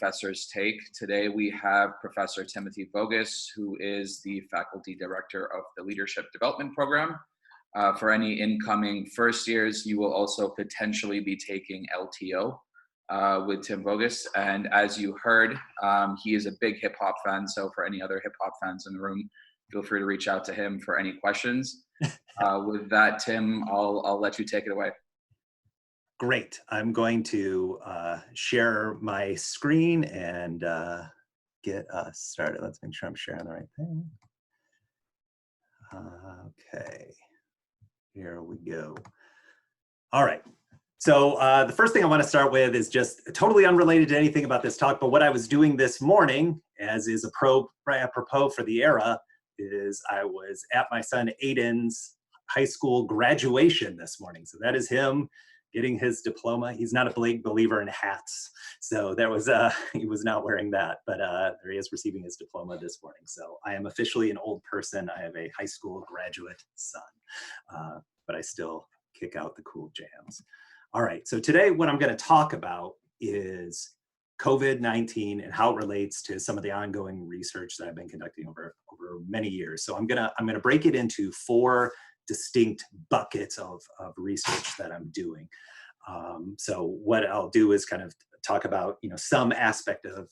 Professor's Take. Today we have Professor Timothy Vogus, who is the Faculty Director of the Leadership Development Program. For any incoming first years, you will also potentially be taking LTO with Tim Vogus. And as you heard, he is a big hip hop fan. So for any other hip hop fans in the room, feel free to reach out to him for any questions. With that, Tim, I'll let you take it away. Great. I'm going to share my screen and get us started. Let's make sure I'm sharing the right thing. Okay, here we go. All right. So the first thing I want to start with is just totally unrelated to anything about this talk, but what I was doing this morning, as is apropos for the era, is I was at my son Aiden's high school graduation this morning. So that is him getting his diploma. He's not a big believer in hats, so there was he was not wearing that, but there he is receiving his diploma this morning. So I am officially an old person. I have a high school graduate son, but I still kick out the cool jams. All right, so today what I'm going to talk about is COVID-19 and how it relates to some of the ongoing research that I've been conducting over many years. So I'm gonna break it into four distinct buckets of research that I'm doing. So what I'll do is kind of talk about some aspect of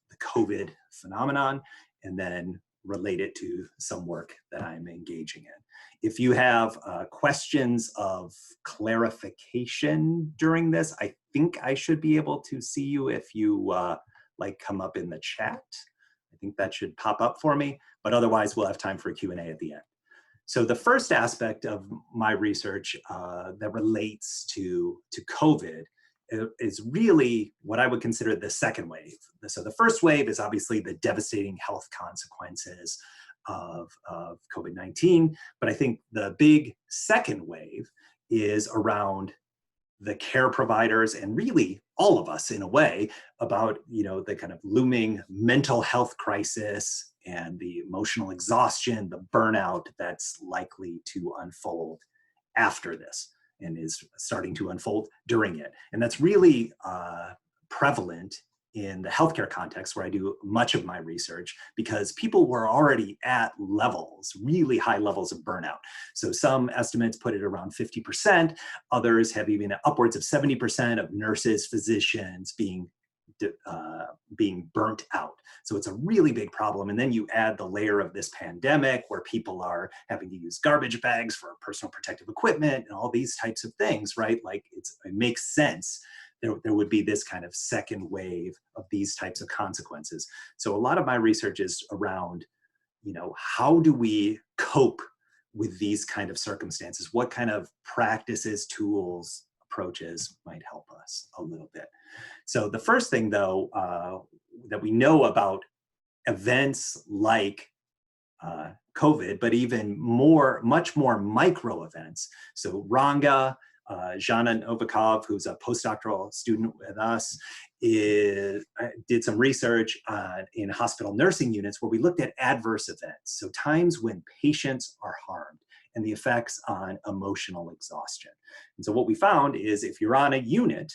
the COVID phenomenon, and then relate it to some work that I'm engaging in. If you have questions of clarification during this, I think I should be able to see you if you come up in the chat. I think that should pop up for me, but otherwise we'll have time for a Q&A at the end. So the first aspect of my research that relates to COVID is really what I would consider the second wave. So the first wave is obviously the devastating health consequences of COVID-19, but I think the big second wave is around the care providers and really all of us in a way about the kind of looming mental health crisis and the emotional exhaustion, the burnout that's likely to unfold after this and is starting to unfold during it. And that's really prevalent in the healthcare context where I do much of my research, because people were already at levels, really high levels of burnout. So some estimates put it around 50%, others have even upwards of 70% of nurses, physicians being burnt out. So it's a really big problem. And then you add the layer of this pandemic where people are having to use garbage bags for personal protective equipment and all these types of things, right? Like it makes sense. There would be this kind of second wave of these types of consequences. So a lot of my research is around, how do we cope with these kind of circumstances? What kind of practices, tools, approaches might help us a little bit? So the first thing, though, that we know about events like COVID, but even much more micro events. So Ranga, Zhana Novikov, who's a postdoctoral student with us, did some research in hospital nursing units where we looked at adverse events. So times when patients are harmed and the effects on emotional exhaustion. And so what we found is if you're on a unit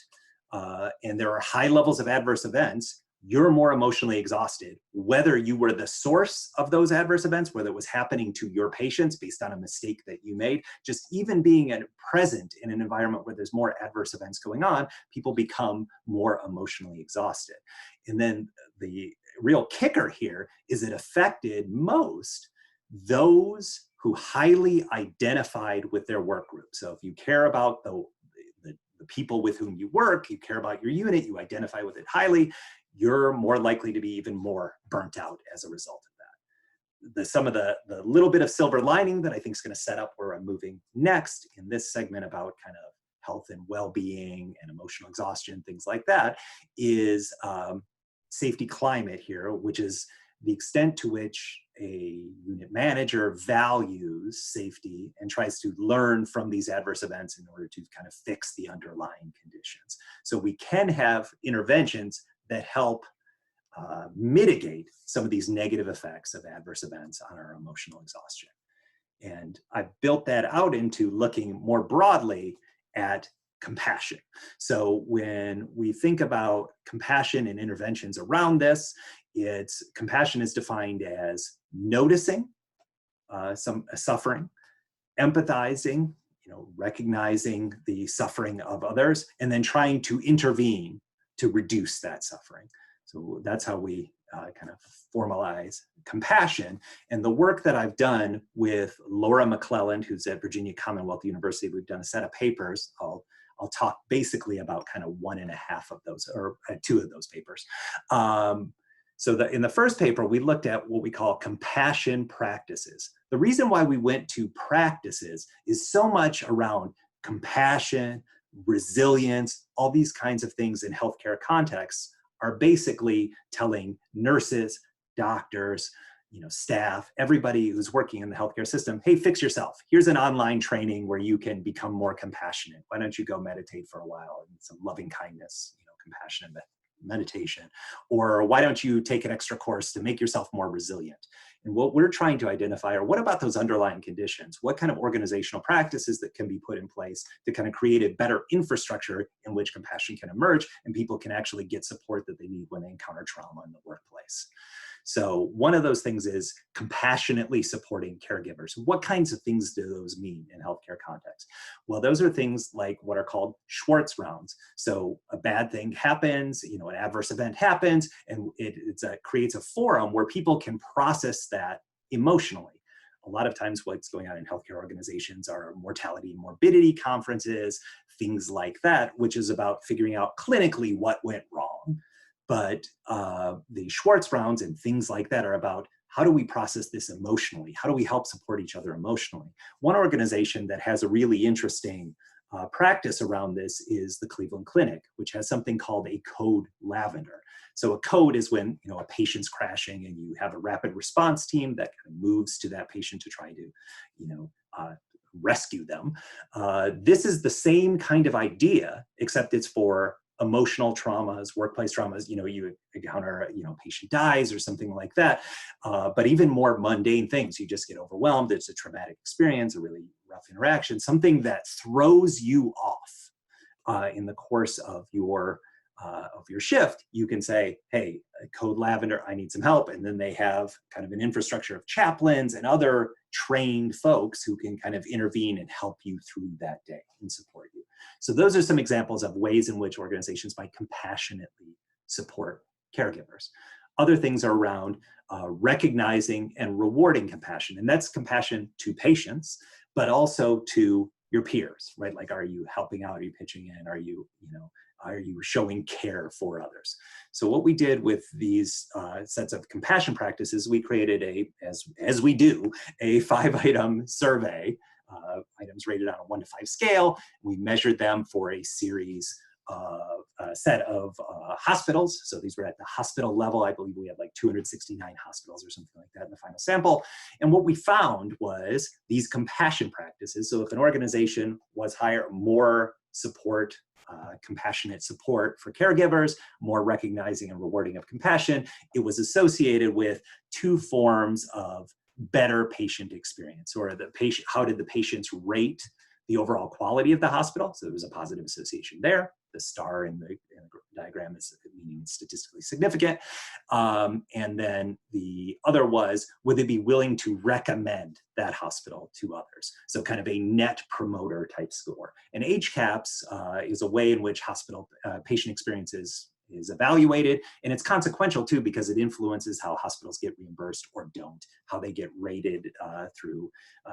and there are high levels of adverse events, you're more emotionally exhausted, whether you were the source of those adverse events, whether it was happening to your patients based on a mistake that you made. Just even being present in an environment where there's more adverse events going on, people become more emotionally exhausted. And then the real kicker here is it affected most those who highly identified with their work group. So if you care about the people with whom you work, you care about your unit, you identify with it highly, you're more likely to be even more burnt out as a result of that. Some of the little bit of silver lining that I think is going to set up where I'm moving next in this segment about kind of health and well-being and emotional exhaustion, things like that, is safety climate here, which is the extent to which a unit manager values safety and tries to learn from these adverse events in order to kind of fix the underlying conditions. So we can have interventions that help mitigate some of these negative effects of adverse events on our emotional exhaustion. And I built that out into looking more broadly at compassion. So when we think about compassion and interventions around this, compassion is defined as noticing some suffering, empathizing, recognizing the suffering of others, and then trying to intervene to reduce that suffering. So that's how we kind of formalize compassion. And the work that I've done with Laura McClelland, who's at Virginia Commonwealth University, we've done a set of papers. I'll talk basically about kind of 1.5 of those, or 2 of those papers. In the first paper, we looked at what we call compassion practices. The reason why we went to practices is so much around compassion, resilience, all these kinds of things in healthcare contexts are basically telling nurses, doctors, staff, everybody who's working in the healthcare system, hey, fix yourself. Here's an online training where you can become more compassionate. Why don't you go meditate for a while and some loving kindness, compassionate meditation, or why don't you take an extra course to make yourself more resilient? And what we're trying to identify are, what about those underlying conditions? What kind of organizational practices that can be put in place to kind of create a better infrastructure in which compassion can emerge and people can actually get support that they need when they encounter trauma in the workplace? So one of those things is compassionately supporting caregivers. What kinds of things do those mean in healthcare context? Well, those are things like what are called Schwartz rounds. So a bad thing happens, an adverse event happens, and it creates a forum where people can process that emotionally. A lot of times what's going on in healthcare organizations are mortality and morbidity conferences, things like that, which is about figuring out clinically what went wrong. But the Schwartz rounds and things like that are about, how do we process this emotionally? How do we help support each other emotionally? One organization that has a really interesting practice around this is the Cleveland Clinic, which has something called a code lavender. So a code is when a patient's crashing and you have a rapid response team that kind of moves to that patient to try to rescue them. This is the same kind of idea, except it's for emotional traumas, workplace traumas. You encounter, patient dies or something like that. But even more mundane things, you just get overwhelmed. It's a traumatic experience, a really rough interaction, something that throws you off in the course of your shift. You can say, hey, code lavender, I need some help. And then they have kind of an infrastructure of chaplains and other trained folks who can kind of intervene and help you through that day and support you. So those are some examples of ways in which organizations might compassionately support caregivers. Other things are around recognizing and rewarding compassion. And that's compassion to patients, but also to your peers, right? Like, are you helping out? Are you pitching in? Are you showing care for others? So what we did with these sets of compassion practices, we created as we do, a 5-item survey, items rated on a 1 to 5 scale. We measured them for a series of a set of hospitals. So these were at the hospital level. I believe we had like 269 hospitals or something like that in the final sample. And what we found was these compassion practices. So if an organization was more support, compassionate support for caregivers, more recognizing and rewarding of compassion, it was associated with 2 forms of better patient experience, or how did the patients rate the overall quality of the hospital? So there was a positive association there. The star in the diagram is meaning statistically significant. And then the other was, would they be willing to recommend that hospital to others? So kind of a net promoter type score. And HCAHPS is a way in which hospital patient experience is evaluated, and it's consequential too, because it influences how hospitals get reimbursed or don't, how they get rated through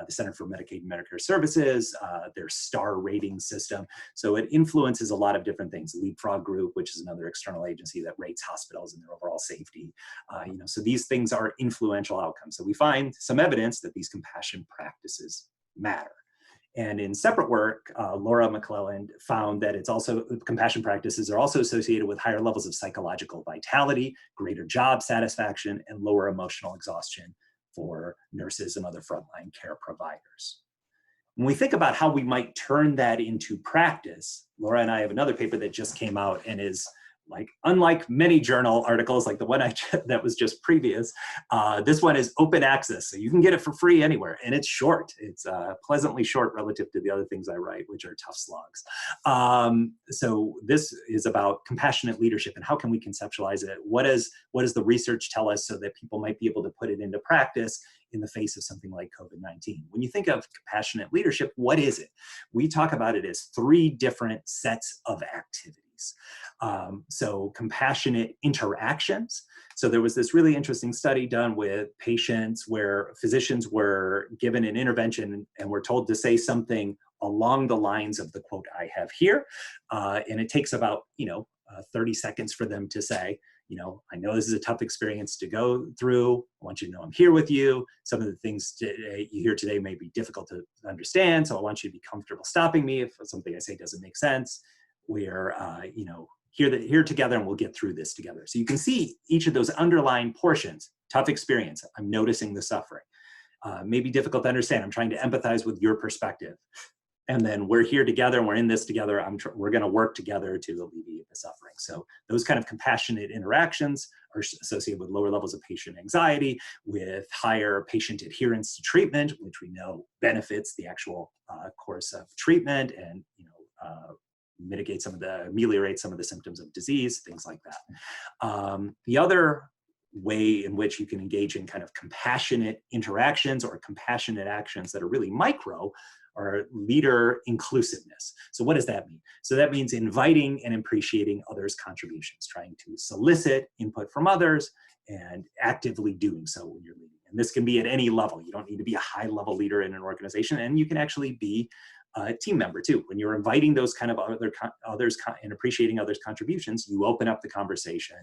the Center for Medicaid and Medicare Services, their star rating system. So it influences a lot of different things. Leapfrog Group, which is another external agency that rates hospitals and their overall safety. So these things are influential outcomes. So we find some evidence that these compassion practices matter. And in separate work, Laura McClelland found that compassion practices are also associated with higher levels of psychological vitality, greater job satisfaction, and lower emotional exhaustion for nurses and other frontline care providers. When we think about how we might turn that into practice, Laura and I have another paper that just came out and is like, unlike many journal articles, like the one that was just previous, this one is open access. So you can get it for free anywhere. And it's short. It's pleasantly short relative to the other things I write, which are tough slogs. So this is about compassionate leadership and how can we conceptualize it? What does the research tell us so that people might be able to put it into practice in the face of something like COVID-19? When you think of compassionate leadership, what is it? We talk about it as 3 different sets of activities. So compassionate interactions. So there was this really interesting study done with patients where physicians were given an intervention and were told to say something along the lines of the quote I have here. And it takes about, 30 seconds for them to say, I know this is a tough experience to go through. I want you to know I'm here with you. Some of the things you hear today may be difficult to understand. So I want you to be comfortable stopping me if something I say doesn't make sense. We're, here together and we'll get through this together. So you can see each of those underlying portions. Tough experience. I'm noticing the suffering. Maybe difficult to understand. I'm trying to empathize with your perspective. And then we're here together and we're in this together. We're going to work together to alleviate the suffering. So those kind of compassionate interactions are associated with lower levels of patient anxiety, with higher patient adherence to treatment, which we know benefits the actual course of treatment and ameliorate some of the symptoms of disease, things like that. The other way in which you can engage in kind of compassionate interactions or compassionate actions that are really micro are leader inclusiveness. So what does that mean? So that means inviting and appreciating others' contributions, trying to solicit input from others and actively doing so when you're leading. And this can be at any level. You don't need to be a high-level leader in an organization, and you can actually be a team member too. When you're inviting those kind of others and appreciating others' contributions, you open up the conversation,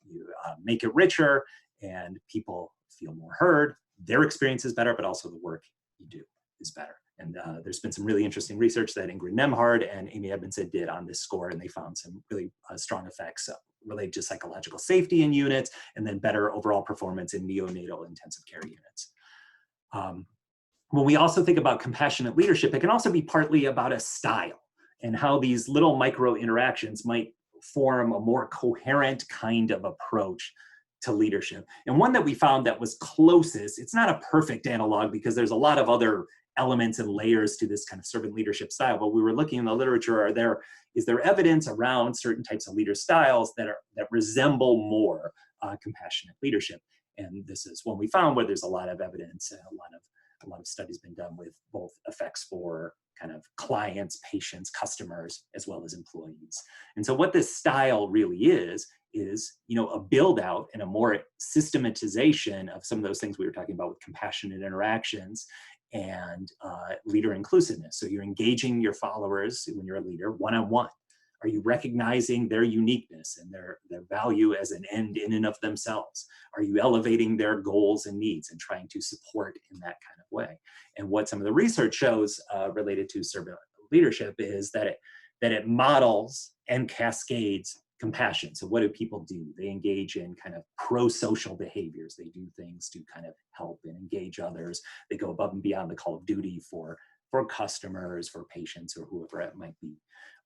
you make it richer, and people feel more heard. Their experience is better, but also the work you do is better. And there's been some really interesting research that Ingrid Nemhard and Amy Edmondson did on this score, and they found some really strong effects related to psychological safety in units, and then better overall performance in neonatal intensive care units. When we also think about compassionate leadership, it can also be partly about a style and how these little micro interactions might form a more coherent kind of approach to leadership. And one that we found that was closest, it's not a perfect analog because there's a lot of other elements and layers to this kind of servant leadership style, but we were looking in the literature, is there evidence around certain types of leader styles that resemble more compassionate leadership? And this is one we found where there's a lot of evidence and a lot of studies been done with both effects for kind of clients, patients, customers, as well as employees. And so what this style really is a build out and a more systematization of some of those things we were talking about with compassionate interactions and leader inclusiveness. So you're engaging your followers when you're a leader one-on-one. Are you recognizing their uniqueness and their value as an end in and of themselves? Are you elevating their goals and needs and trying to support in that kind of way? And what some of the research shows related to servant leadership is that it models and cascades compassion. So what do people do? They engage in kind of pro-social behaviors. They do things to kind of help and engage others. They go above and beyond the call of duty for customers, for patients, or whoever it might be.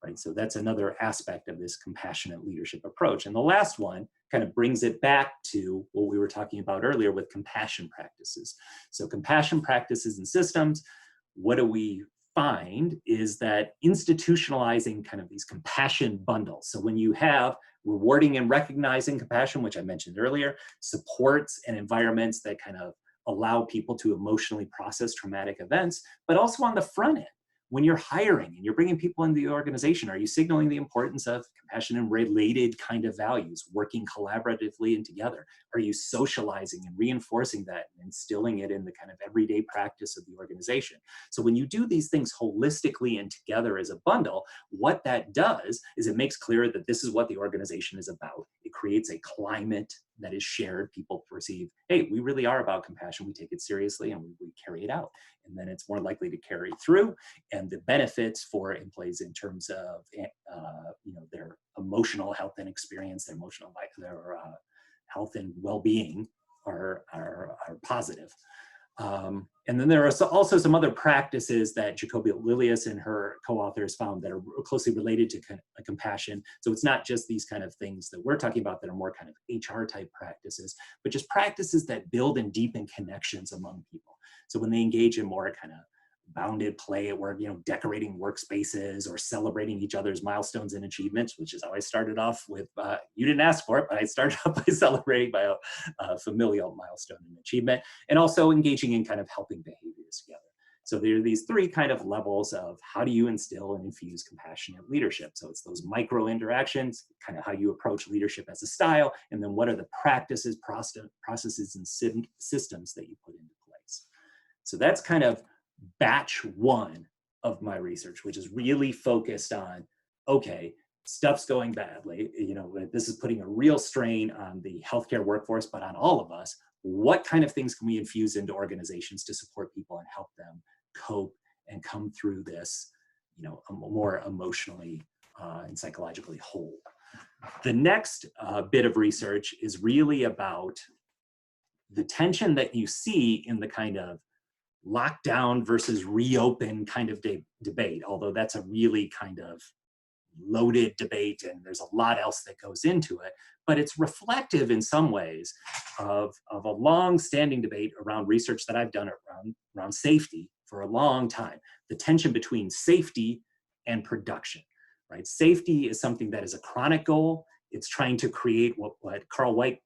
Right? So that's another aspect of this compassionate leadership approach. And the last one kind of brings it back to what we were talking about earlier with compassion practices. So compassion practices and systems, what do we find is that institutionalizing kind of these compassion bundles. So when you have rewarding and recognizing compassion, which I mentioned earlier, supports and environments that kind of allow people to emotionally process traumatic events, but also on the front end, when you're hiring and you're bringing people into the organization, are you signaling the importance of compassion and related kind of values, working collaboratively and together? Are you socializing and reinforcing that and instilling it in the kind of everyday practice of the organization? So when you do these things holistically and together as a bundle, what that does is it makes clear that this is what the organization is about. It creates a climate that is shared. People perceive, hey, we really are about compassion. We take it seriously and we carry it out. And then it's more likely to carry through. And the benefits for employees in terms of their emotional health and experience, their emotional life, their health and well-being are positive. And then there are also some other practices that Jacobi Lilius and her co-authors found that are closely related to compassion. So it's not just these kind of things that we're talking about that are more kind of HR type practices, but just practices that build and deepen connections among people. So when they engage in more kind of bounded play at work, decorating workspaces or celebrating each other's milestones and achievements, which is how I started off with, you didn't ask for it, but I started off by celebrating my familial milestone and achievement, and also engaging in kind of helping behaviors together. So there are these three kind of levels of how do you instill and infuse compassionate leadership. So it's those micro interactions, kind of how you approach leadership as a style, and then what are the practices, processes, and systems that you put into place. So that's kind of batch one of my research, which is really focused on, okay, stuff's going badly. This is putting a real strain on the healthcare workforce, but on all of us. What kind of things can we infuse into organizations to support people and help them cope and come through this, more emotionally and psychologically whole? The next bit of research is really about the tension that you see in the kind of lockdown versus reopen kind of debate, although that's a really kind of loaded debate and there's a lot else that goes into it, but it's reflective in some ways of a long-standing debate around research that I've done around safety for a long time. The tension between safety and production, right? Safety is something that is a chronic goal. It's trying to create what Carl White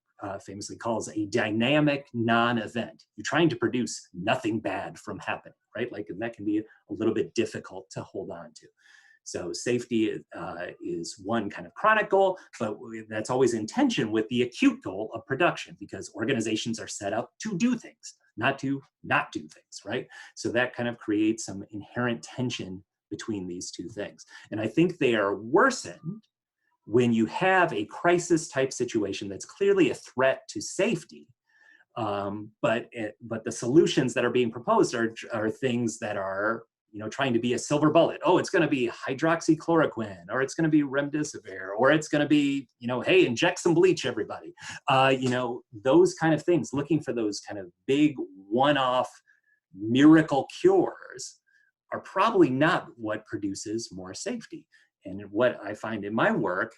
famously calls a dynamic non-event. You're trying to produce nothing bad from happening, right? And that can be a little bit difficult to hold on to. So safety is one kind of chronic goal, but that's always in tension with the acute goal of production, because organizations are set up to do things, not to not do things, right? So that kind of creates some inherent tension between these two things. And I think they are worsened when you have a crisis type situation that's clearly a threat to safety, but the solutions that are being proposed are things that are trying to be a silver bullet. Oh, it's going to be hydroxychloroquine, or it's going to be remdesivir, or it's going to be hey, inject some bleach, everybody. Those kind of things. Looking for those kind of big one-off miracle cures are probably not what produces more safety. And what I find in my work,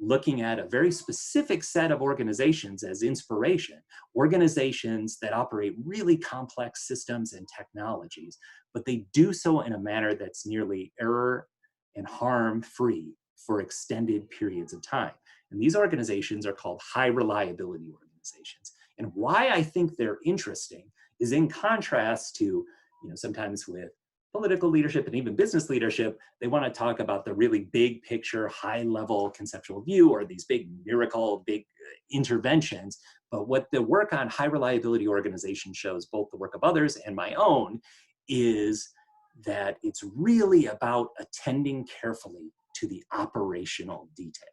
looking at a very specific set of organizations as inspiration, organizations that operate really complex systems and technologies, but they do so in a manner that's nearly error and harm-free for extended periods of time. And these organizations are called high reliability organizations. And why I think they're interesting is in contrast to, sometimes with political leadership and even business leadership, they want to talk about the really big picture, high level conceptual view, or these big miracle, big interventions. But what the work on high reliability organization shows, both the work of others and my own, is that it's really about attending carefully to the operational detail.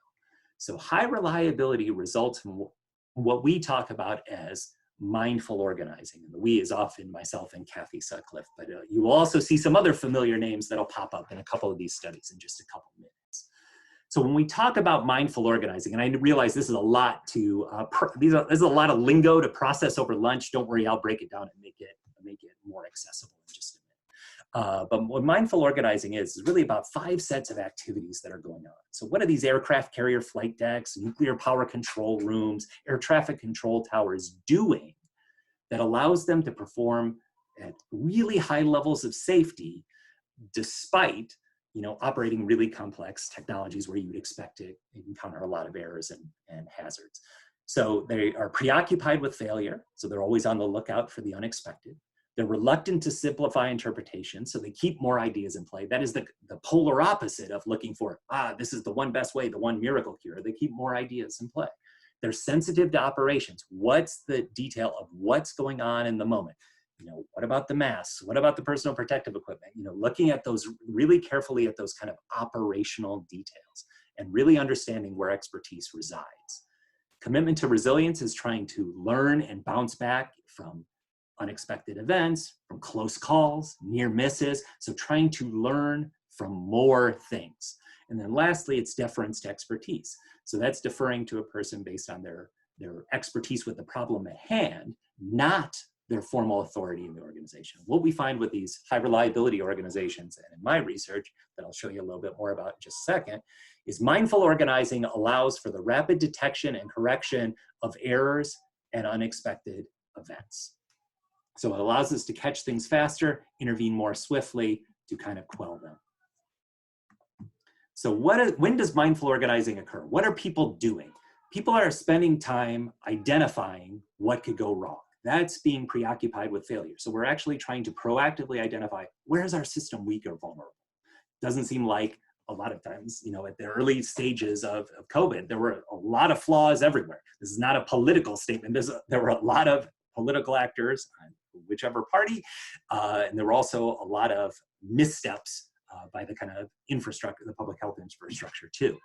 So high reliability results in what we talk about as mindful organizing. And the we is often myself and Kathy Sutcliffe, but you will also see some other familiar names that'll pop up in a couple of these studies in just a couple of minutes. So when we talk about mindful organizing, and I realize this is a lot to, this is a lot of lingo to process over lunch. Don't worry, I'll break it down and make it more accessible in just a minute. But what mindful organizing is really about 5 sets of activities that are going on. So what are these aircraft carrier flight decks, nuclear power control rooms, air traffic control towers doing that allows them to perform at really high levels of safety, despite operating really complex technologies where you would expect to encounter a lot of errors and hazards. So they are preoccupied with failure, so they're always on the lookout for the unexpected. They're reluctant to simplify interpretation, so they keep more ideas in play. That is the polar opposite of looking for, this is the one best way, the one miracle cure. They keep more ideas in play. They're sensitive to operations. What's the detail of what's going on in the moment? What about the masks? What about the personal protective equipment? Looking at those really carefully at those kind of operational details and really understanding where expertise resides. Commitment to resilience is trying to learn and bounce back from unexpected events, from close calls, near misses. So trying to learn from more things. And then lastly, it's deference to expertise. So that's deferring to a person based on their expertise with the problem at hand, not their formal authority in the organization. What we find with these high reliability organizations, and in my research that I'll show you a little bit more about in just a second, is mindful organizing allows for the rapid detection and correction of errors and unexpected events. So it allows us to catch things faster, intervene more swiftly to kind of quell them. So when does mindful organizing occur? What are people doing? People are spending time identifying what could go wrong. That's being preoccupied with failure. So we're actually trying to proactively identify, where's our system weak or vulnerable? Doesn't seem like a lot of times, you know, at the early stages of COVID, there were a lot of flaws everywhere. This is not a political statement. There were a lot of political actors, whichever party, and there were also a lot of missteps by the kind of infrastructure, the public health infrastructure too.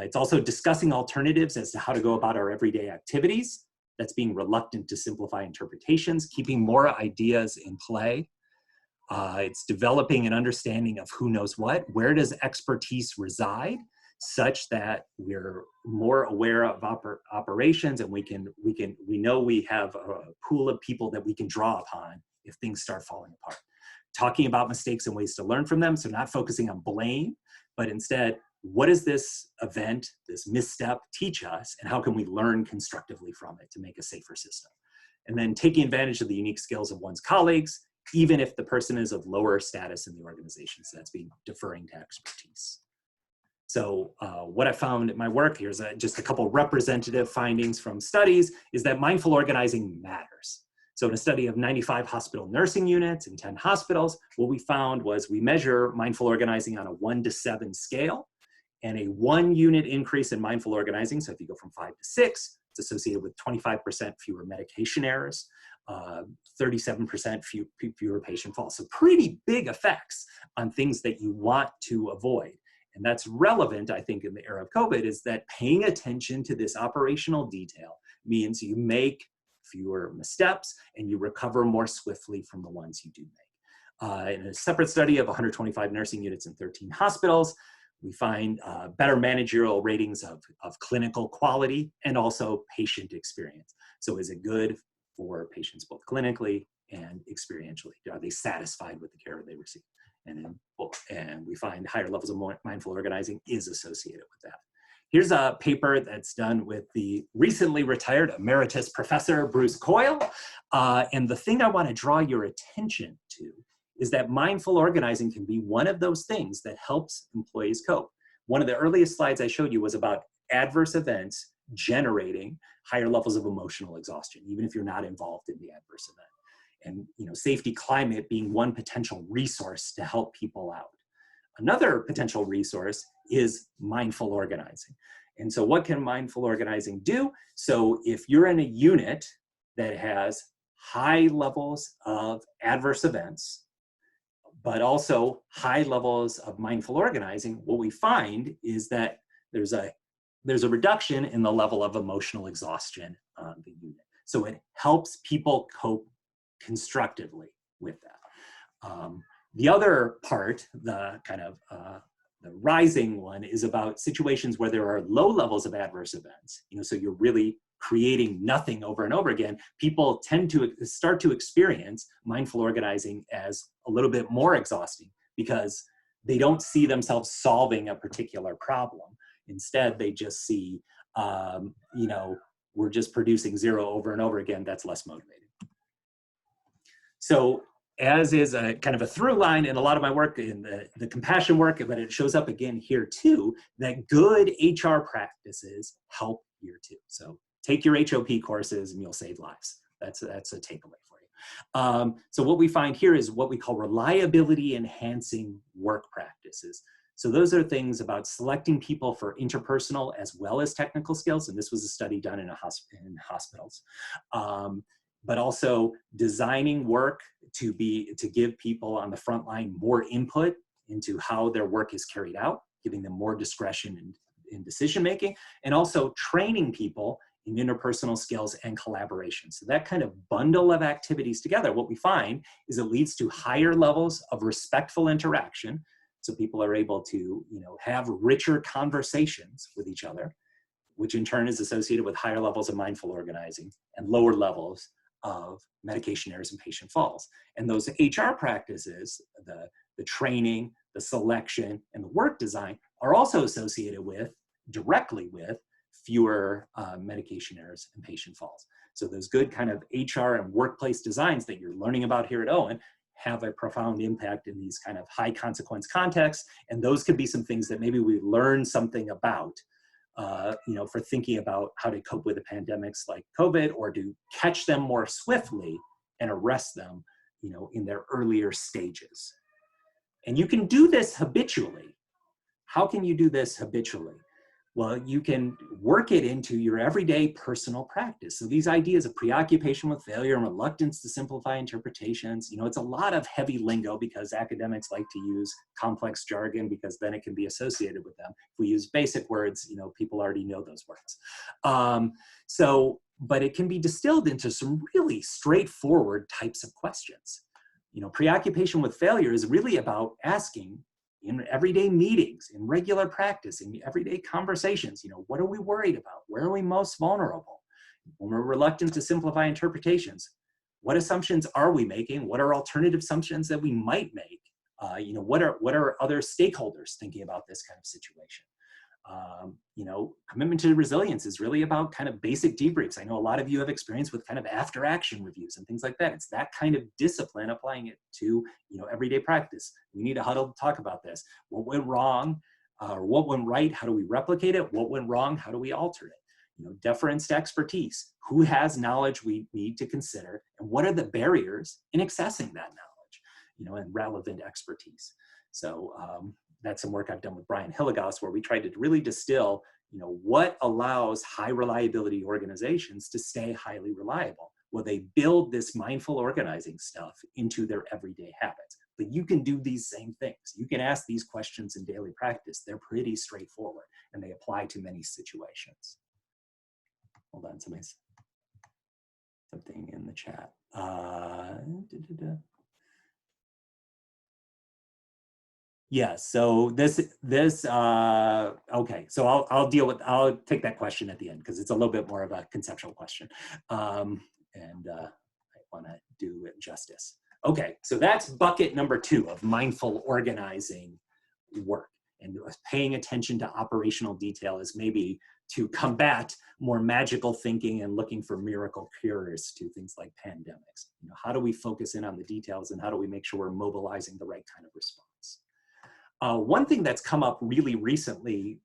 It's also discussing alternatives as to how to go about our everyday activities. That's being reluctant to simplify interpretations, keeping more ideas in play. It's developing an understanding of who knows what, where does expertise reside, such that we're more aware of operations, and we know we have a pool of people that we can draw upon if things start falling apart. Talking about mistakes and ways to learn from them, so not focusing on blame, but instead, what does this event, this misstep teach us, and how can we learn constructively from it to make a safer system? And then taking advantage of the unique skills of one's colleagues, even if the person is of lower status in the organization. So that's being deferring to expertise. So what I found in my work, here's just a couple representative findings from studies, is that mindful organizing matters. So in a study of 95 hospital nursing units in 10 hospitals, what we found was we measure mindful organizing on a 1 to 7 scale, and a 1 unit increase in mindful organizing, so if you go from 5 to 6, it's associated with 25% fewer medication errors, 37% fewer patient falls. So pretty big effects on things that you want to avoid. And that's relevant, I think, in the era of COVID, is that paying attention to this operational detail means you make fewer missteps and you recover more swiftly from the ones you do make. In a separate study of 125 nursing units in 13 hospitals, we find better managerial ratings of clinical quality and also patient experience. So is it good for patients both clinically and experientially? Are they satisfied with the care they receive? And we find higher levels of mindful organizing is associated with that. Here's a paper that's done with the recently retired emeritus professor, Bruce Coyle. And the thing I want to draw your attention to is that mindful organizing can be one of those things that helps employees cope. One of the earliest slides I showed you was about adverse events generating higher levels of emotional exhaustion, even if you're not involved in the adverse event. And safety climate being one potential resource to help people out. Another potential resource is mindful organizing. And so what can mindful organizing do? So if you're in a unit that has high levels of adverse events, but also high levels of mindful organizing, what we find is that there's a reduction in the level of emotional exhaustion on the unit. So it helps people cope constructively with that. The other part, the kind of the rising one, is about situations where there are low levels of adverse events. So you're really creating nothing over and over again. People tend to start to experience mindful organizing as a little bit more exhausting because they don't see themselves solving a particular problem. Instead, they just see, we're just producing zero over and over again. That's less motivating. So as is a kind of a through line in a lot of my work in the compassion work, but it shows up again here too, that good HR practices help here too. So take your HOP courses and you'll save lives. That's a takeaway for you. So what we find here is what we call reliability enhancing work practices. So those are things about selecting people for interpersonal as well as technical skills. And this was a study done in hospitals. But also designing work to give people on the front line more input into how their work is carried out, giving them more discretion in decision making, and also training people in interpersonal skills and collaboration. So that kind of bundle of activities together, what we find is it leads to higher levels of respectful interaction. So people are able to have richer conversations with each other, which in turn is associated with higher levels of mindful organizing and lower levels of medication errors and patient falls. And those HR practices, the training, the selection, and the work design are also associated with, directly with, fewer medication errors and patient falls. So those good kind of HR and workplace designs that you're learning about here at Owen have a profound impact in these kind of high consequence contexts. And those could be some things that maybe we learn something about, for thinking about how to cope with the pandemics like COVID, or to catch them more swiftly and arrest them, in their earlier stages. And you can do this habitually. How can you do this habitually? Well, you can work it into your everyday personal practice. So these ideas of preoccupation with failure and reluctance to simplify interpretations, it's a lot of heavy lingo because academics like to use complex jargon because then it can be associated with them. If we use basic words, people already know those words. But it can be distilled into some really straightforward types of questions. Preoccupation with failure is really about asking, in everyday meetings, in regular practice, in everyday conversations, what are we worried about? Where are we most vulnerable? When we're reluctant to simplify interpretations, what assumptions are we making? What are alternative assumptions that we might make? What are other stakeholders thinking about this kind of situation? Commitment to resilience is really about kind of basic debriefs. I know a lot of you have experience with kind of after action reviews and things like that. It's that kind of discipline, applying it to, everyday practice. We need a huddle to talk about this. What went wrong, or what went right? How do we replicate it? What went wrong? How do we alter it? Deference to expertise. Who has knowledge we need to consider? And what are the barriers in accessing that knowledge, and relevant expertise? So, that's some work I've done with Brian Hilligoss, where we tried to really distill, what allows high reliability organizations to stay highly reliable. Well, they build this mindful organizing stuff into their everyday habits. But you can do these same things. You can ask these questions in daily practice. They're pretty straightforward, and they apply to many situations. Hold on, something in the chat. Yeah, so okay, so I'll take that question at the end because it's a little bit more of a conceptual question. I want to do it justice. Okay, so that's bucket number 2 of mindful organizing work, and paying attention to operational detail is maybe to combat more magical thinking and looking for miracle cures to things like pandemics. How do we focus in on the details, and how do we make sure we're mobilizing the right kind of response? One thing that's come up really recently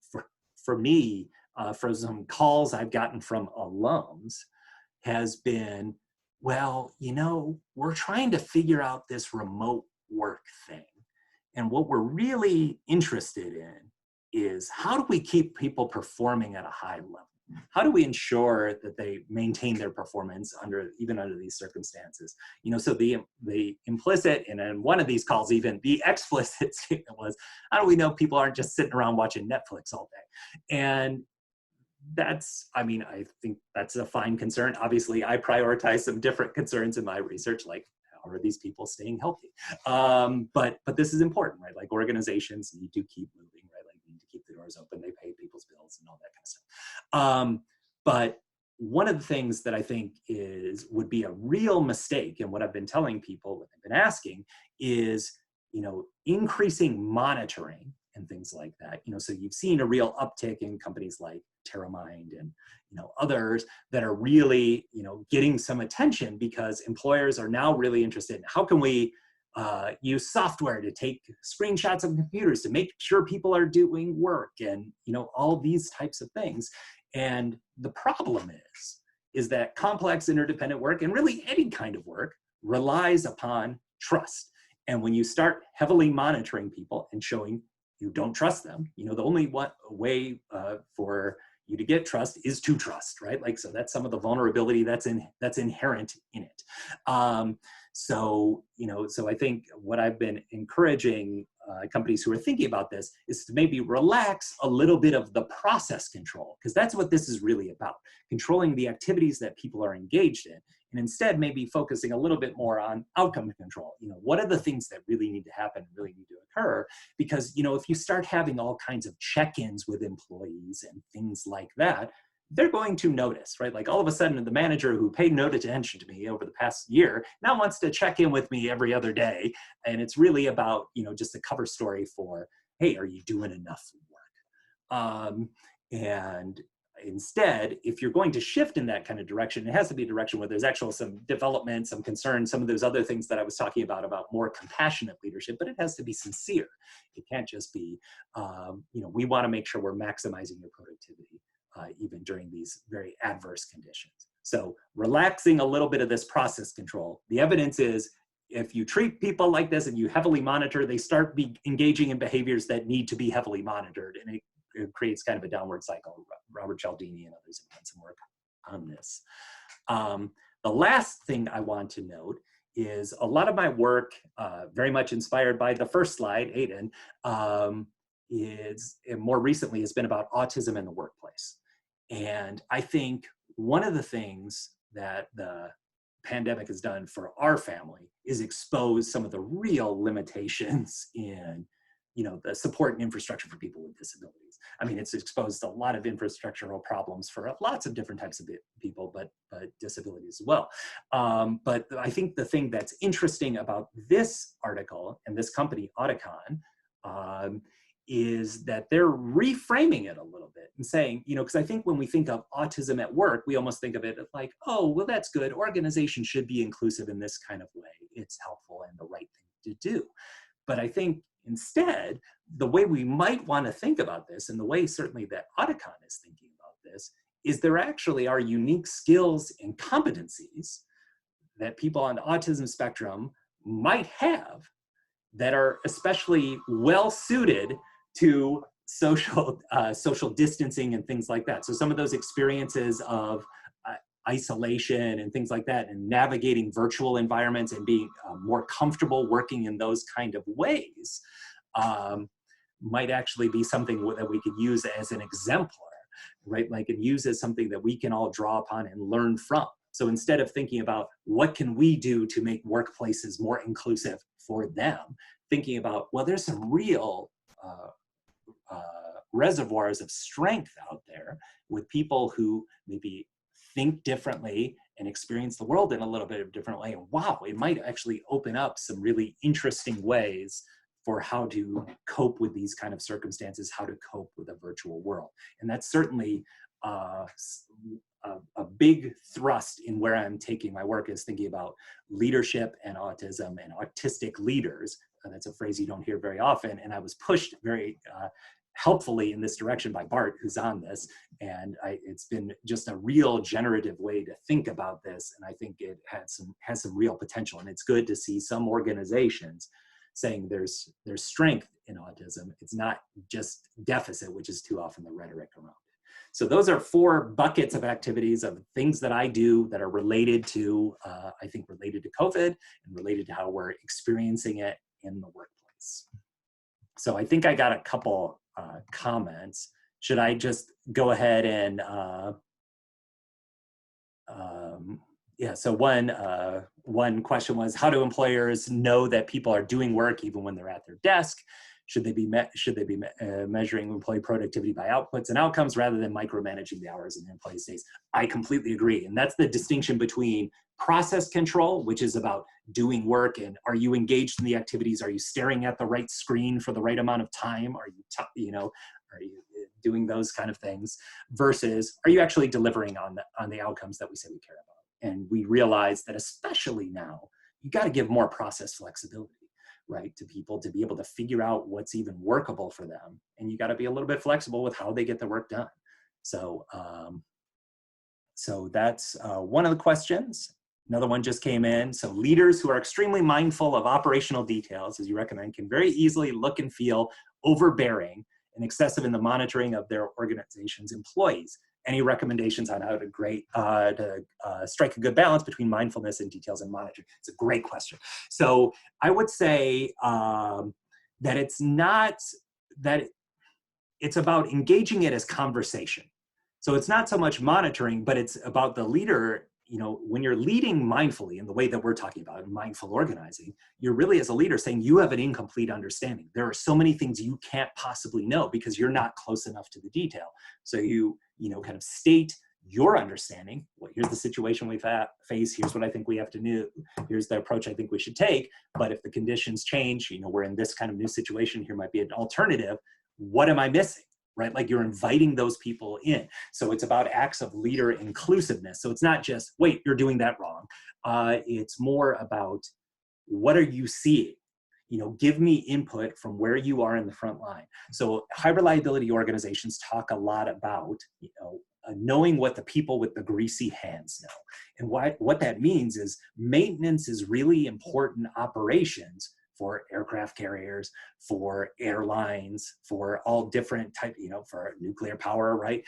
for me, for some calls I've gotten from alums, has been, well, we're trying to figure out this remote work thing. And what we're really interested in is, how do we keep people performing at a high level? How do we ensure that they maintain their performance even under these circumstances? So the implicit, and in one of these calls, even the explicit statement was, how do we know people aren't just sitting around watching Netflix all day? And I think that's a fine concern. Obviously, I prioritize some different concerns in my research, like, how are these people staying healthy? But this is important, right? Like, organizations need to keep moving, right? Like, need to keep the doors open, they pay people's bills and all that kind of stuff. But one of the things that I think would be a real mistake, and what I've been telling people, what I've been asking, is, increasing monitoring and things like that. So you've seen a real uptick in companies like TerraMind and others that are really getting some attention, because employers are now really interested in, how can we use software to take screenshots of computers to make sure people are doing work, and all these types of things. And the problem is that complex interdependent work, and really any kind of work, relies upon trust. And when you start heavily monitoring people and showing you don't trust them, the only way for you to get trust is to trust, right? Like, so that's some of the vulnerability that's inherent in it. So I think what I've been encouraging companies who are thinking about this is to maybe relax a little bit of the process control, because that's what this is really about, controlling the activities that people are engaged in, and instead maybe focusing a little bit more on outcome control. What are the things that really need to happen, really need to occur? Because, if you start having all kinds of check-ins with employees and things like that, they're going to notice, right? Like all of a sudden the manager who paid no attention to me over the past year now wants to check in with me every other day. And it's really about, just a cover story for, hey, are you doing enough work? And instead, if you're going to shift in that kind of direction, it has to be a direction where there's actual some development, some concern, some of those other things that I was talking about more compassionate leadership, but it has to be sincere. It can't just be, we want to make sure we're maximizing your productivity, even during these very adverse conditions. So relaxing a little bit of this process control. The evidence is if you treat people like this and you heavily monitor, they start engaging in behaviors that need to be heavily monitored, and it creates kind of a downward cycle. Robert Cialdini and others have done some work on this. The last thing I want to note is a lot of my work, very much inspired by the first slide, Aiden, and more recently has been about autism in the workplace. And I think one of the things that the pandemic has done for our family is expose some of the real limitations in the support and infrastructure for people with disabilities. I mean, it's exposed a lot of infrastructural problems for lots of different types of people, but disabilities as well. But I think the thing that's interesting about this article and this company, Auticon, is that they're reframing it a little bit and saying, because I think when we think of autism at work, we almost think of it like, oh, well, that's good. Organization should be inclusive in this kind of way. It's helpful and the right thing to do. But I think instead, the way we might want to think about this, and the way certainly that Auticon is thinking about this, is there actually are unique skills and competencies that people on the autism spectrum might have that are especially well suited to social distancing and things like that. So some of those experiences of isolation and things like that, and navigating virtual environments and being more comfortable working in those kind of ways might actually be something that we could use as an exemplar, right? Like, and use as something that we can all draw upon and learn from. So instead of thinking about what can we do to make workplaces more inclusive for them, thinking about, well, there's some real reservoirs of strength out there with people who maybe think differently and experience the world in a little bit of a different way. And wow, it might actually open up some really interesting ways for how to cope with these kind of circumstances, how to cope with a virtual world. And that's certainly a big thrust in where I'm taking my work, is thinking about leadership and autism and autistic leaders. And that's a phrase you don't hear very often. And I was pushed very helpfully in this direction by Bart, who's on this. And it's been just a real generative way to think about this. And I think it has some real potential. And it's good to see some organizations saying there's strength in autism. It's not just deficit, which is too often the rhetoric around it. So those are 4 buckets of activities, of things that I do that are related to, I think related to COVID and related to how we're experiencing it in the workplace. So I think I got a couple comments. Should I just go ahead and, yeah, so one question was, how do employers know that people are doing work even when they're at their desk? Should they be measuring employee productivity by outputs and outcomes rather than micromanaging the hours in the employee's days? I completely agree. And that's the distinction between process control, which is about doing work and are you engaged in the activities? Are you staring at the right screen for the right amount of time? Are you, are you doing those kind of things? Versus, are you actually delivering on the outcomes that we say we care about? And we realize that especially now, you got to give more process flexibility, right, to people to be able to figure out what's even workable for them. And you got to be a little bit flexible with how they get the work done. So, so that's one of the questions. Another one just came in. So leaders who are extremely mindful of operational details, as you recommend, can very easily look and feel overbearing and excessive in the monitoring of their organization's employees. Any recommendations on how to strike a good balance between mindfulness and details and monitoring? It's a great question. So I would say that it's not that it's about engaging it as conversation. So it's not so much monitoring, but it's about the leader when you're leading mindfully in the way that we're talking about, mindful organizing, you're really, as a leader, saying you have an incomplete understanding. There are so many things you can't possibly know because you're not close enough to the detail. So you kind of state your understanding. Well, here's the situation we've faced. Here's what I think we have to do. Here's the approach I think we should take. But if the conditions change, we're in this kind of new situation. Here might be an alternative. What am I missing? Right? Like you're inviting those people in. So it's about acts of leader inclusiveness. So it's not just, wait, you're doing that wrong. It's more about what are you seeing? Give me input from where you are in the front line. So high reliability organizations talk a lot about, knowing what the people with the greasy hands know. And what that means is maintenance is really important operations for aircraft carriers, for airlines, for all different type, for nuclear power, right?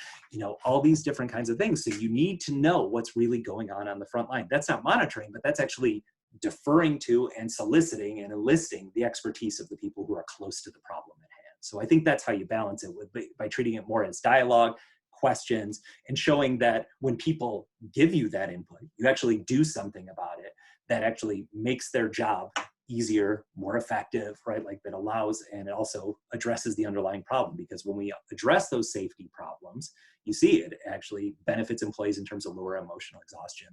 All these different kinds of things. So you need to know what's really going on the front line. That's not monitoring, but that's actually deferring to and soliciting and enlisting the expertise of the people who are close to the problem at hand. So I think that's how you balance it by treating it more as dialogue, questions, and showing that when people give you that input, you actually do something about it that actually makes their job easier, more effective, right? Like that allows, and it also addresses the underlying problem, because when we address those safety problems, you see it actually benefits employees in terms of lower emotional exhaustion,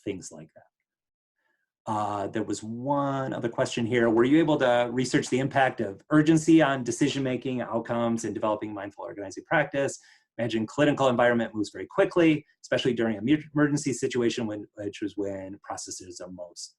things like that. There was one other question here. Were you able to research the impact of urgency on decision-making outcomes and developing mindful organizing practice? Imagine clinical environment moves very quickly, especially during an emergency situation, which is when processes are most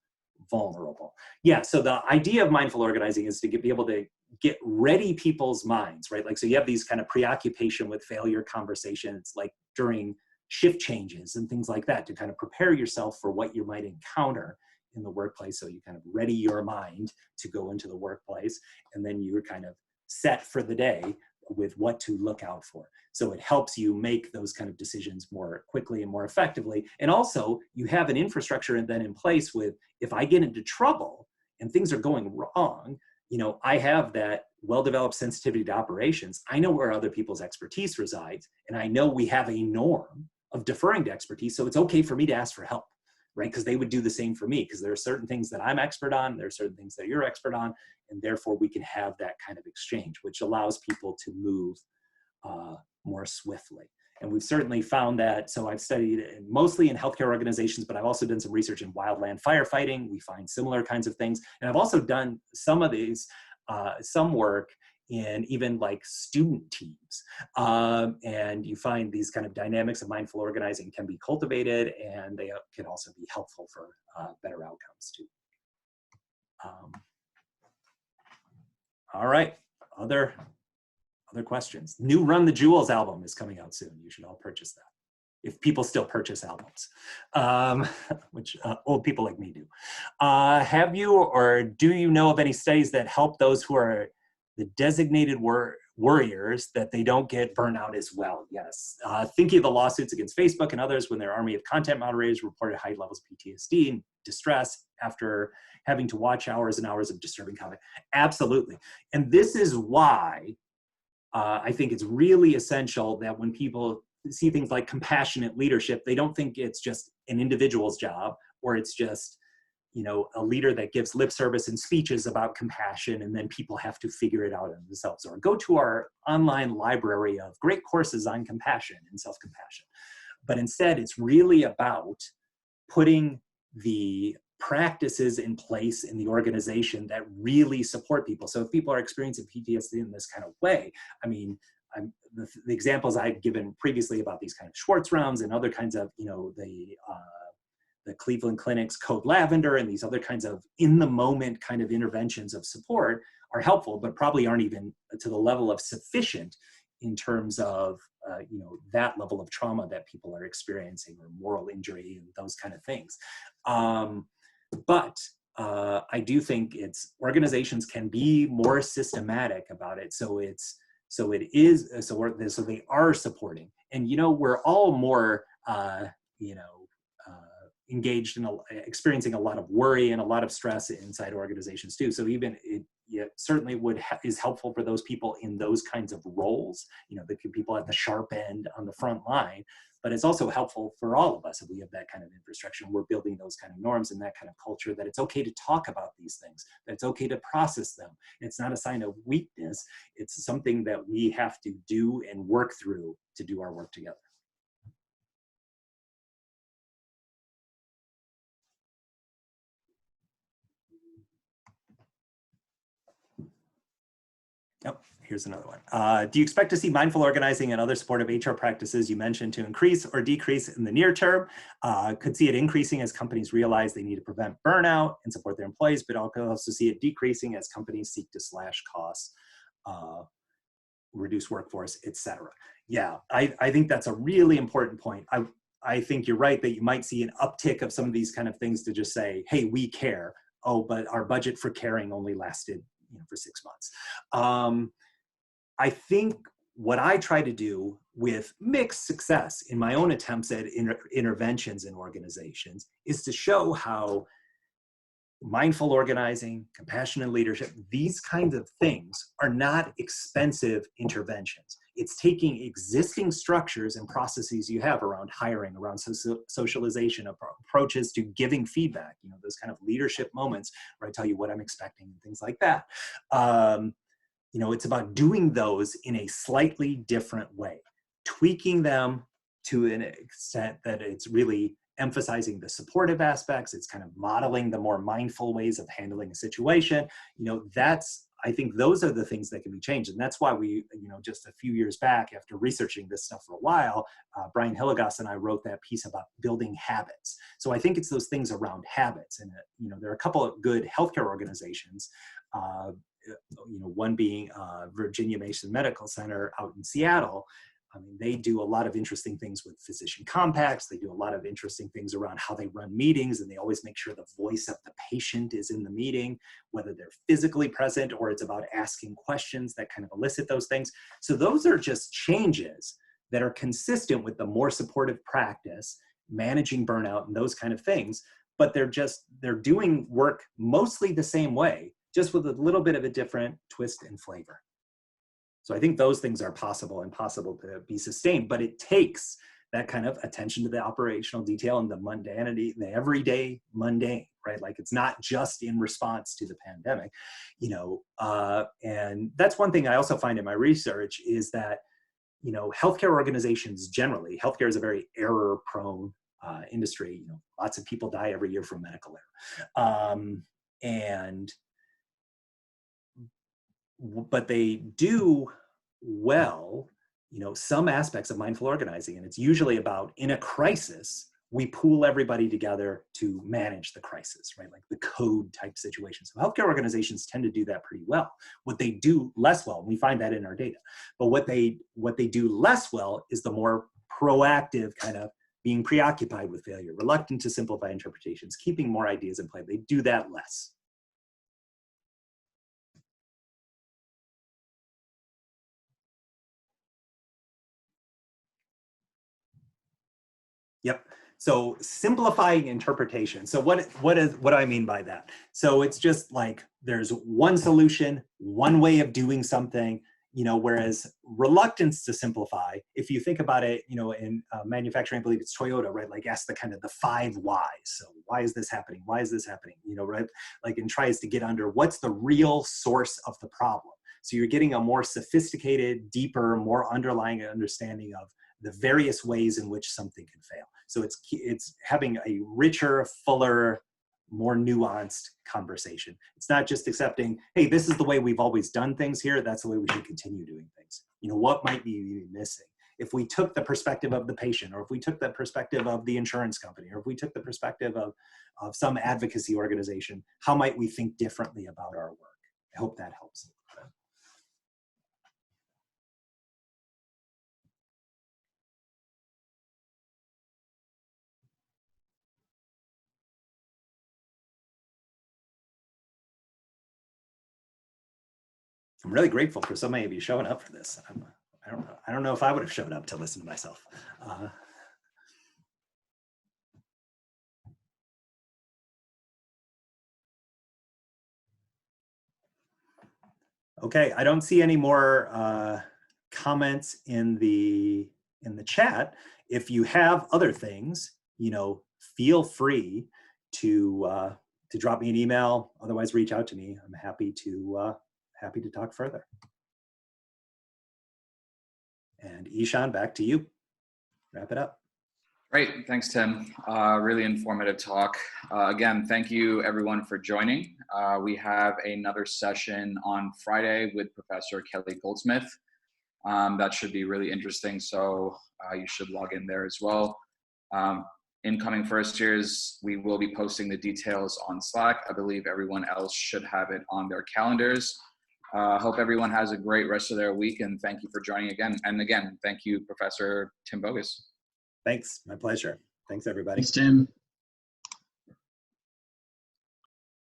vulnerable. Yeah, so the idea of mindful organizing is to be able to get ready people's minds, right? Like, so you have these kind of preoccupation with failure conversations, like during shift changes and things like that, to kind of prepare yourself for what you might encounter in the workplace. So you kind of ready your mind to go into the workplace, and then you're kind of set for the day with what to look out for. So it helps you make those kind of decisions more quickly and more effectively. And also you have an infrastructure then in place with, if I get into trouble and things are going wrong, I have that well-developed sensitivity to operations. I know where other people's expertise resides, and I know we have a norm of deferring to expertise. So it's okay for me to ask for help, right? Because they would do the same for me, because there are certain things that I'm expert on, there are certain things that you're expert on, and therefore we can have that kind of exchange, which allows people to move more swiftly. And we've certainly found that. So I've studied mostly in healthcare organizations, but I've also done some research in wildland firefighting. We find similar kinds of things. And I've also done some of these, some work in even like student teams. And you find these kind of dynamics of mindful organizing can be cultivated, and they can also be helpful for better outcomes too. All right, other questions. New Run the Jewels album is coming out soon. You should all purchase that, if people still purchase albums, which old people like me do. Have you or do you know of any studies that help those who are the designated warriors that they don't get burnout as well? Yes. Thinking of the lawsuits against Facebook and others when their army of content moderators reported high levels of PTSD and distress after having to watch hours and hours of disturbing content. Absolutely. And this is why I think it's really essential that when people see things like compassionate leadership, they don't think it's just an individual's job, or it's just, a leader that gives lip service and speeches about compassion, and then people have to figure it out themselves. Or go to our online library of great courses on compassion and self-compassion. But instead, it's really about putting the practices in place in the organization that really support people. So if people are experiencing PTSD in this kind of way, I mean, the examples I've given previously about these kind of Schwartz rounds and other kinds of, the Cleveland Clinic's Code Lavender and these other kinds of in the moment kind of interventions of support are helpful, but probably aren't even to the level of sufficient in terms of, that level of trauma that people are experiencing, or moral injury and those kind of things. But I do think organizations can be more systematic about it. So they are supporting, and we're all more engaged in experiencing a lot of worry and a lot of stress inside organizations too. So even it certainly is helpful for those people in those kinds of roles, the people at the sharp end on the front line. but it's also helpful for all of us if we have that kind of infrastructure and we're building those kind of norms and that kind of culture, that it's okay to talk about these things, that it's okay to process them. It's not a sign of weakness. It's something that we have to do and work through to do our work together. Oh, here's another one. Do you expect to see mindful organizing and other supportive HR practices you mentioned to increase or decrease in the near term? Could see it increasing as companies realize they need to prevent burnout and support their employees, but also see it decreasing as companies seek to slash costs, reduce workforce, etc. Yeah, I think that's a really important point. I think you're right that you might see an uptick of some of these kind of things to just say, hey, we care. Oh, but our budget for caring only lasted for 6 months. I think what I try to do with mixed success in my own attempts at interventions in organizations is to show how mindful organizing, compassionate leadership, these kinds of things are not expensive interventions. It's taking existing structures and processes you have around hiring, around socialization, approaches to giving feedback, those kind of leadership moments where I tell you what I'm expecting and things like that. It's about doing those in a slightly different way, tweaking them to an extent that it's really emphasizing the supportive aspects. It's kind of modeling the more mindful ways of handling a situation. I think those are the things that can be changed. And that's why we, just a few years back, after researching this stuff for a while, Brian Hilligoss and I wrote that piece about building habits. So I think it's those things around habits. And, there are a couple of good healthcare organizations, one being Virginia Mason Medical Center out in Seattle. They do a lot of interesting things with physician compacts. They do a lot of interesting things around how they run meetings, and they always make sure the voice of the patient is in the meeting, whether they're physically present or it's about asking questions that kind of elicit those things. So those are just changes that are consistent with the more supportive practice, managing burnout and those kind of things, but they're doing work mostly the same way, just with a little bit of a different twist and flavor. So I think those things are possible to be sustained, but it takes that kind of attention to the operational detail and the mundanity, the everyday mundane, right? Like it's not just in response to the pandemic, and that's one thing I also find in my research is that, healthcare organizations generally, healthcare is a very error-prone industry. Lots of people die every year from medical error. But they do well, some aspects of mindful organizing. And it's usually about, in a crisis, we pool everybody together to manage the crisis, right? Like the code type situations. So healthcare organizations tend to do that pretty well. What they do less well, and we find that in our data, but what they do less well is the more proactive kind of being preoccupied with failure, reluctant to simplify interpretations, keeping more ideas in play. They do that less. Yep. So simplifying interpretation. So what do I mean by that? So it's just like there's one solution, one way of doing something, whereas reluctance to simplify, if you think about it, in manufacturing, I believe it's Toyota, right? Like ask the kind of the 5 whys. So why is this happening? Why is this happening? Right? Like, and tries to get under what's the real source of the problem. So you're getting a more sophisticated, deeper, more underlying understanding of the various ways in which something can fail. So it's having a richer, fuller, more nuanced conversation. It's not just accepting, hey, this is the way we've always done things here. That's the way we should continue doing things. What might be missing? If we took the perspective of the patient, or if we took the perspective of the insurance company, or if we took the perspective of some advocacy organization, how might we think differently about our work? I hope that helps. I'm really grateful for so many of you showing up for this. I don't know if I would have showed up to listen to myself. Okay, I don't see any more comments in the chat. if you have other things, you know, feel free to drop me an email. Otherwise, reach out to me. I'm happy to talk further. And Ishan, back to you. Wrap it up. Great, thanks, Tim. Really informative talk. Again, thank you everyone for joining. We have another session on Friday with Professor Kelly Goldsmith. That should be really interesting, so you should log in there as well. Incoming first years, we will be posting the details on Slack. I believe everyone else should have it on their calendars. Hope everyone has a great rest of their week, and thank you for joining again. And again, thank you, Professor Tim Vogus. Thanks, my pleasure. Thanks, everybody. Thanks, Tim.